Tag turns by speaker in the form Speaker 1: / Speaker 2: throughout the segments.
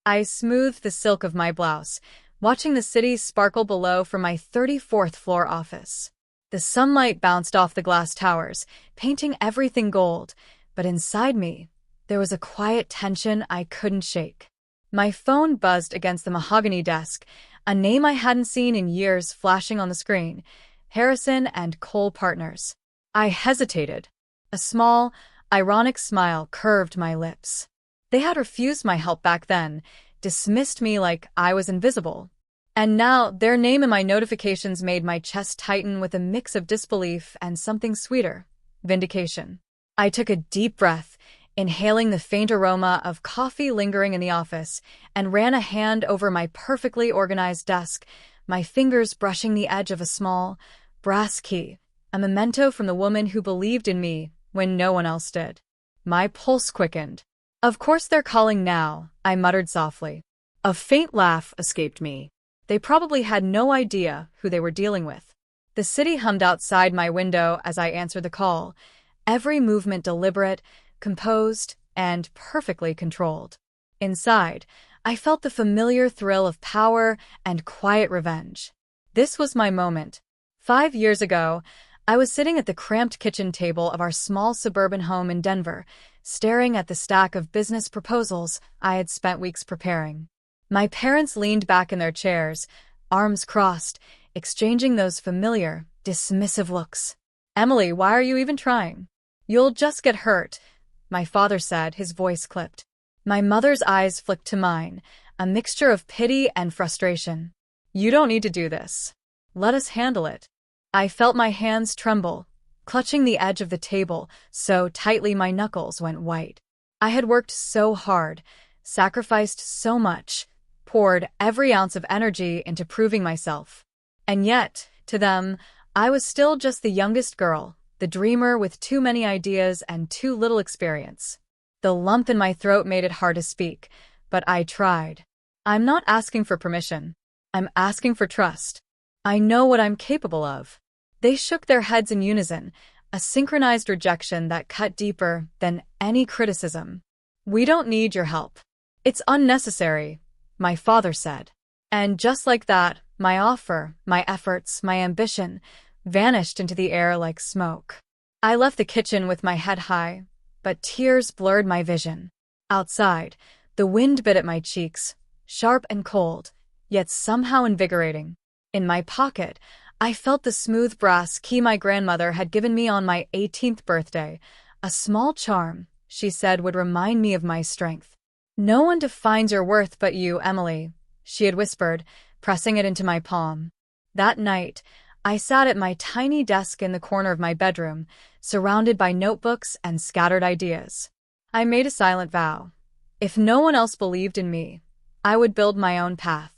Speaker 1: I smoothed the silk of my blouse, watching the city sparkle below from my 34th floor office. The sunlight bounced off the glass towers, painting everything gold, but inside me, there was a quiet tension I couldn't shake. My phone buzzed against the mahogany desk, a name I hadn't seen in years flashing on the screen: Harrison and Cole Partners. I hesitated. A small, ironic smile curved my lips. They had refused my help back then, dismissed me like I was invisible. And now their name in my notifications made my chest tighten with a mix of disbelief and something sweeter: vindication. I took a deep breath, inhaling the faint aroma of coffee lingering in the office, and ran a hand over my perfectly organized desk, my fingers brushing the edge of a small, brass key, a memento from the woman who believed in me when no one else did. My pulse quickened. "Of course they're calling now," I muttered softly. A faint laugh escaped me. They probably had no idea who they were dealing with. The city hummed outside my window as I answered the call, every movement deliberate, composed, and perfectly controlled. Inside, I felt the familiar thrill of power and quiet revenge. This was my moment. 5 years ago, I was sitting at the cramped kitchen table of our small suburban home in Denver, staring at the stack of business proposals I had spent weeks preparing. My parents leaned back in their chairs, arms crossed, exchanging those familiar, dismissive looks. "Emily, why are you even trying? You'll just get hurt," my father said, his voice clipped. My mother's eyes flicked to mine, a mixture of pity and frustration. "You don't need to do this. Let us handle it." I felt my hands tremble, clutching the edge of the table so tightly my knuckles went white. I had worked so hard, sacrificed so much, poured every ounce of energy into proving myself. And yet, to them, I was still just the youngest girl, the dreamer with too many ideas and too little experience. The lump in my throat made it hard to speak, but I tried. "I'm not asking for permission. I'm asking for trust. I know what I'm capable of." They shook their heads in unison, a synchronized rejection that cut deeper than any criticism. "We don't need your help. It's unnecessary," my father said. And just like that, my offer, my efforts, my ambition vanished into the air like smoke. I left the kitchen with my head high, but tears blurred my vision. Outside, the wind bit at my cheeks, sharp and cold, yet somehow invigorating. In my pocket, I felt the smooth brass key my grandmother had given me on my 18th birthday, a small charm she said would remind me of my strength. "No one defines your worth but you, Emily," she had whispered, pressing it into my palm. That night, I sat at my tiny desk in the corner of my bedroom, surrounded by notebooks and scattered ideas. I made a silent vow. If no one else believed in me, I would build my own path.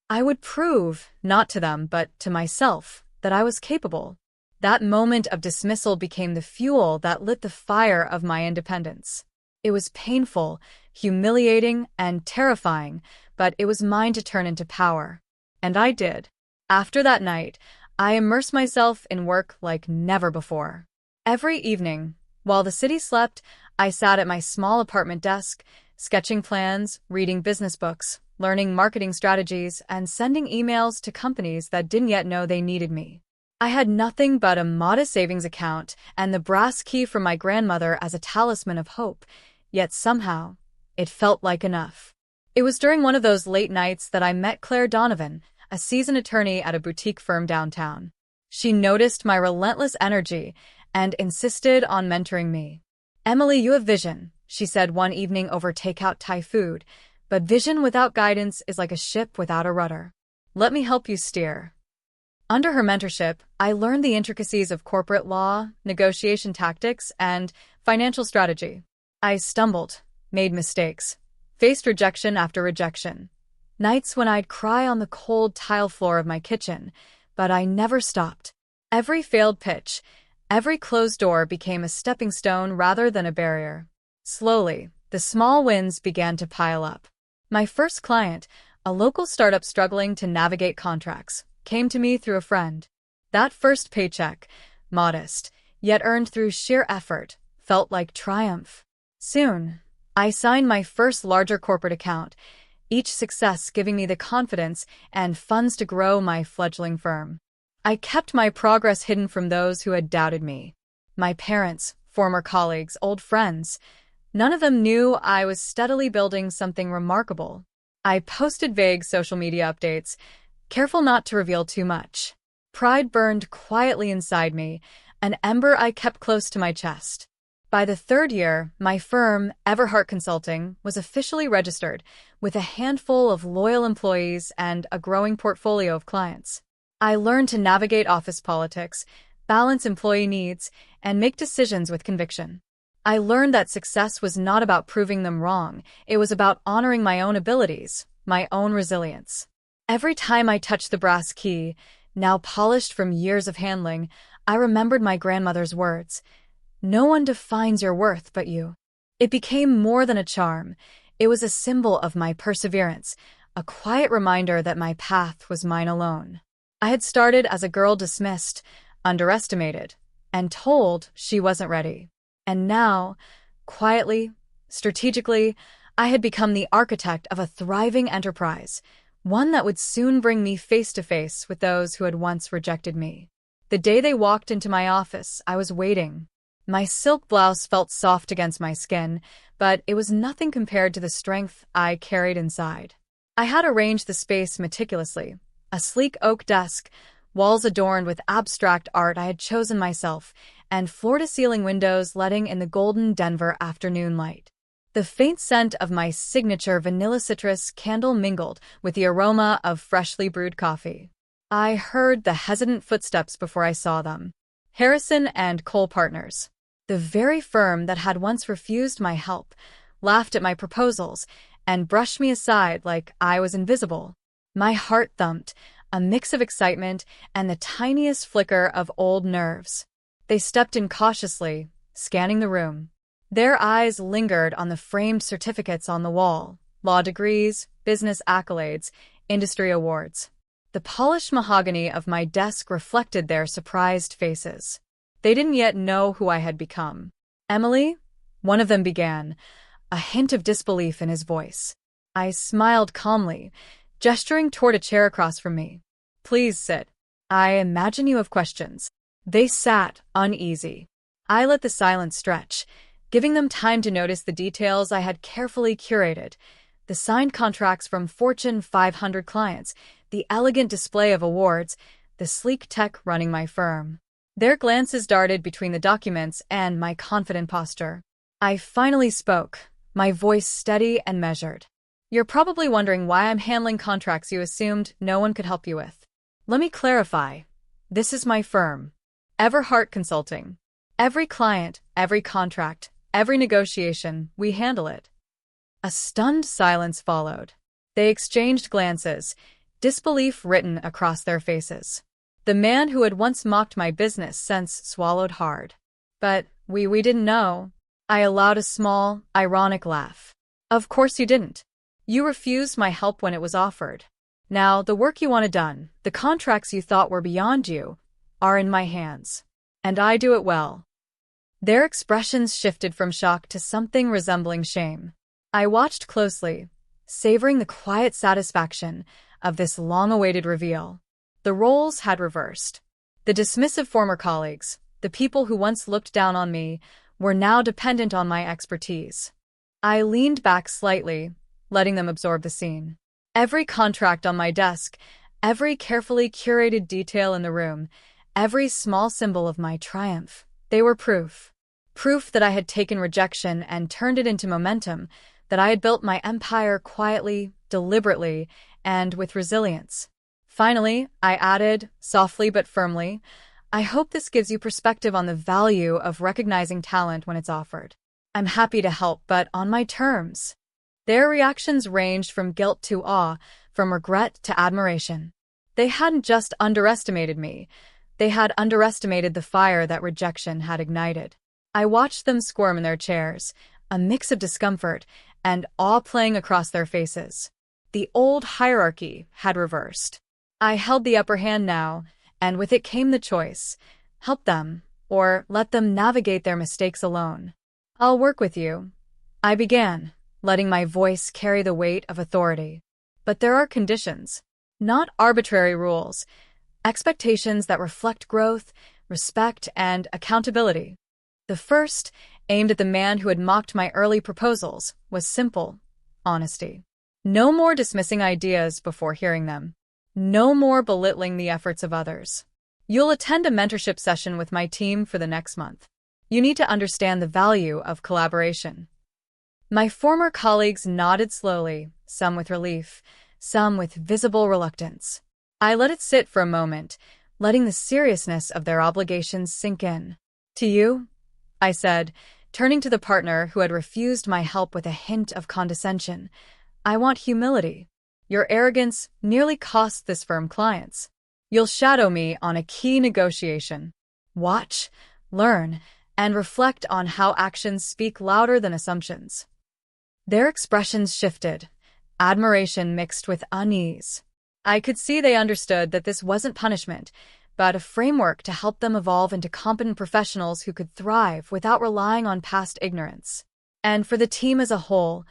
Speaker 1: I would prove, not to them but to myself, that I was capable. That moment of dismissal became the fuel that lit the fire of my independence. It was painful, humiliating, and terrifying, but it was mine to turn into power. And I did. After that night, I immersed myself in work like never before. Every evening, while the city slept, I sat at my small apartment desk, sketching plans, reading business books, learning marketing strategies, and sending emails to companies that didn't yet know they needed me. I had nothing but a modest savings account and the brass key from my grandmother as a talisman of hope, yet somehow, it felt like enough. It was during one of those late nights that I met Claire Donovan, a seasoned attorney at a boutique firm downtown. She noticed my relentless energy and insisted on mentoring me. "Emily, you have vision," she said one evening over takeout Thai food, "but vision without guidance is like a ship without a rudder. Let me help you steer." Under her mentorship, I learned the intricacies of corporate law, negotiation tactics, and financial strategy. I stumbled, made mistakes, faced rejection after rejection. Nights when I'd cry on the cold tile floor of my kitchen, but I never stopped. Every failed pitch, every closed door became a stepping stone rather than a barrier. Slowly, the small wins began to pile up. My first client, a local startup struggling to navigate contracts, came to me through a friend. That first paycheck, modest, yet earned through sheer effort, felt like triumph. Soon, I signed my first larger corporate account, each success giving me the confidence and funds to grow my fledgling firm. I kept my progress hidden from those who had doubted me. My parents, former colleagues, old friends. None of them knew I was steadily building something remarkable. I posted vague social media updates, careful not to reveal too much. Pride burned quietly inside me, an ember I kept close to my chest. By the third year, my firm, Everhart Consulting, was officially registered, with a handful of loyal employees and a growing portfolio of clients. I learned to navigate office politics, balance employee needs, and make decisions with conviction. I learned that success was not about proving them wrong, it was about honoring my own abilities, my own resilience. Every time I touched the brass key, now polished from years of handling, I remembered my grandmother's words. No one defines your worth but you. It became more than a charm. It was a symbol of my perseverance, a quiet reminder that my path was mine alone. I had started as a girl dismissed, underestimated, and told she wasn't ready. And now, quietly, strategically, I had become the architect of a thriving enterprise, one that would soon bring me face to face with those who had once rejected me. The day they walked into my office, I was waiting. My silk blouse felt soft against my skin, but it was nothing compared to the strength I carried inside. I had arranged the space meticulously. A sleek oak desk, walls adorned with abstract art I had chosen myself, and floor-to-ceiling windows letting in the golden Denver afternoon light. The faint scent of my signature vanilla citrus candle mingled with the aroma of freshly brewed coffee. I heard the hesitant footsteps before I saw them. Harrison and Cole Partners. The very firm that had once refused my help, laughed at my proposals, and brushed me aside like I was invisible. My heart thumped, a mix of excitement and the tiniest flicker of old nerves. They stepped in cautiously, scanning the room. Their eyes lingered on the framed certificates on the wall, law degrees, business accolades, industry awards. The polished mahogany of my desk reflected their surprised faces. They didn't yet know who I had become. Emily? One of them began, a hint of disbelief in his voice. I smiled calmly, gesturing toward a chair across from me. Please sit. I imagine you have questions. They sat, uneasy. I let the silence stretch, giving them time to notice the details I had carefully curated. The signed contracts from Fortune 500 clients, the elegant display of awards, the sleek tech running my firm. Their glances darted between the documents and my confident posture. I finally spoke, my voice steady and measured. You're probably wondering why I'm handling contracts you assumed no one could help you with. Let me clarify. This is my firm, Everhart Consulting. Every client, every contract, every negotiation, we handle it. A stunned silence followed. They exchanged glances, disbelief written across their faces. The man who had once mocked my business sense swallowed hard. But we didn't know. I allowed a small, ironic laugh. Of course you didn't. You refused my help when it was offered. Now, the work you wanted done, the contracts you thought were beyond you, are in my hands. And I do it well. Their expressions shifted from shock to something resembling shame. I watched closely, savoring the quiet satisfaction of this long-awaited reveal. The roles had reversed. The dismissive former colleagues, the people who once looked down on me, were now dependent on my expertise. I leaned back slightly, letting them absorb the scene. Every contract on my desk, every carefully curated detail in the room, every small symbol of my triumph, they were proof. Proof that I had taken rejection and turned it into momentum, that I had built my empire quietly, deliberately, and with resilience. Finally, I added, softly but firmly, I hope this gives you perspective on the value of recognizing talent when it's offered. I'm happy to help, but on my terms. Their reactions ranged from guilt to awe, from regret to admiration. They hadn't just underestimated me, they had underestimated the fire that rejection had ignited. I watched them squirm in their chairs, a mix of discomfort and awe playing across their faces. The old hierarchy had reversed. I held the upper hand now, and with it came the choice: help them, or let them navigate their mistakes alone. I'll work with you, I began, letting my voice carry the weight of authority. But there are conditions, not arbitrary rules, expectations that reflect growth, respect, and accountability. The first, aimed at the man who had mocked my early proposals, was simple: honesty. No more dismissing ideas before hearing them. No more belittling the efforts of others. You'll attend a mentorship session with my team for the next month. You need to understand the value of collaboration. My former colleagues nodded slowly, some with relief, some with visible reluctance. I let it sit for a moment, letting the seriousness of their obligations sink in. To you, I said, turning to the partner who had refused my help with a hint of condescension, I want humility. Your arrogance nearly cost this firm clients. You'll shadow me on a key negotiation. Watch, learn, and reflect on how actions speak louder than assumptions. Their expressions shifted, admiration mixed with unease. I could see they understood that this wasn't punishment, but a framework to help them evolve into competent professionals who could thrive without relying on past ignorance. And for the team as a whole,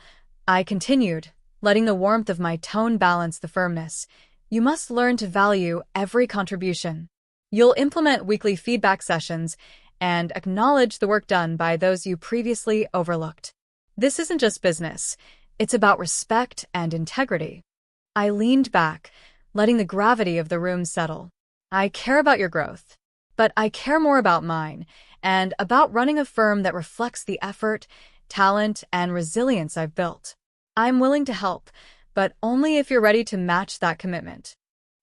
Speaker 1: I continued, letting the warmth of my tone balance the firmness. You must learn to value every contribution. You'll implement weekly feedback sessions and acknowledge the work done by those you previously overlooked. This isn't just business, it's about respect and integrity. I leaned back, letting the gravity of the room settle. I care about your growth, but I care more about mine, and about running a firm that reflects the effort, talent, and resilience I've built. I'm willing to help, but only if you're ready to match that commitment.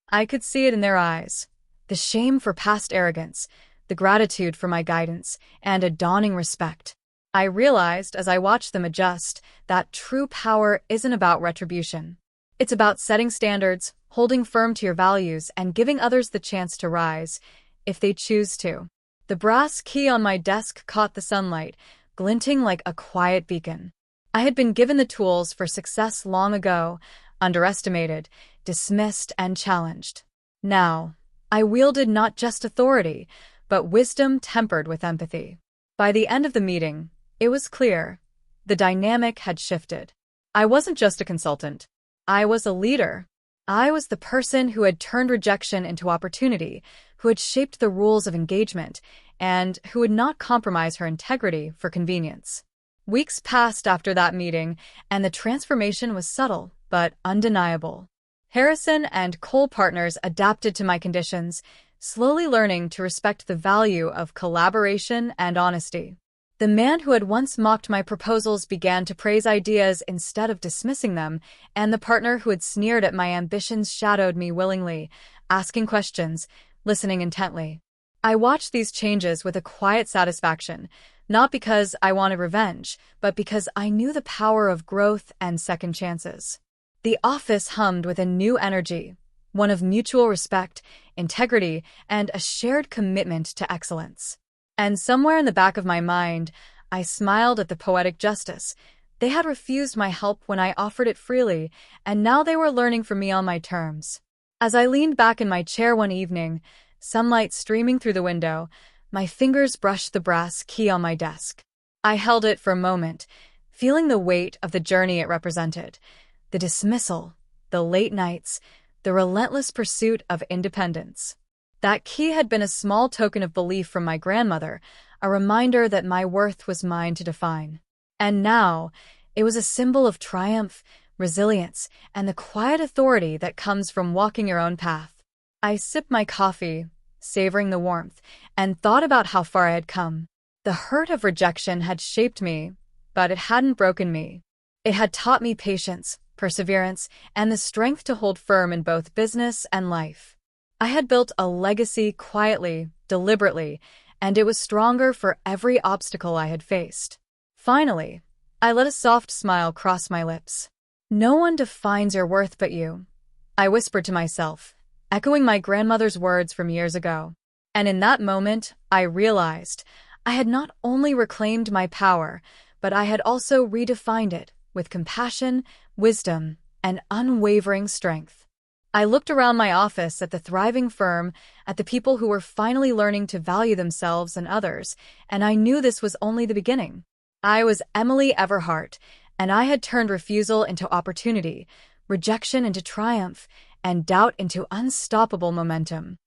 Speaker 1: I could see it in their eyes, the shame for past arrogance, the gratitude for my guidance, and a dawning respect. I realized as I watched them adjust that true power isn't about retribution. It's about setting standards, holding firm to your values, and giving others the chance to rise, if they choose to. The brass key on my desk caught the sunlight, glinting like a quiet beacon. I had been given the tools for success long ago, underestimated, dismissed, and challenged. Now, I wielded not just authority, but wisdom tempered with empathy. By the end of the meeting, it was clear. The dynamic had shifted. I wasn't just a consultant. I was a leader. I was the person who had turned rejection into opportunity, who had shaped the rules of engagement, and who would not compromise her integrity for convenience. Weeks passed after that meeting, and the transformation was subtle but undeniable. Harrison and Cole Partners adapted to my conditions, slowly learning to respect the value of collaboration and honesty. The man who had once mocked my proposals began to praise ideas instead of dismissing them, and the partner who had sneered at my ambitions shadowed me willingly, asking questions, listening intently. I watched these changes with a quiet satisfaction, not because I wanted revenge, but because I knew the power of growth and second chances. The office hummed with a new energy, one of mutual respect, integrity, and a shared commitment to excellence. And somewhere in the back of my mind, I smiled at the poetic justice. They had refused my help when I offered it freely, and now they were learning from me on my terms. As I leaned back in my chair one evening, sunlight streaming through the window, my fingers brushed the brass key on my desk. I held it for a moment, feeling the weight of the journey it represented. The dismissal, the late nights, the relentless pursuit of independence. That key had been a small token of belief from my grandmother, a reminder that my worth was mine to define. And now, it was a symbol of triumph, resilience, and the quiet authority that comes from walking your own path. I sipped my coffee, savoring the warmth, and thought about how far I had come. The hurt of rejection had shaped me, but it hadn't broken me. It had taught me patience, perseverance, and the strength to hold firm in both business and life. I had built a legacy quietly, deliberately, and it was stronger for every obstacle I had faced. Finally, I let a soft smile cross my lips. No one defines your worth but you, I whispered to myself, echoing my grandmother's words from years ago. And in that moment, I realized I had not only reclaimed my power, but I had also redefined it with compassion, wisdom, and unwavering strength. I looked around my office at the thriving firm, at the people who were finally learning to value themselves and others, and I knew this was only the beginning. I was Emily Everhart, and I had turned refusal into opportunity, rejection into triumph, and doubt into unstoppable momentum.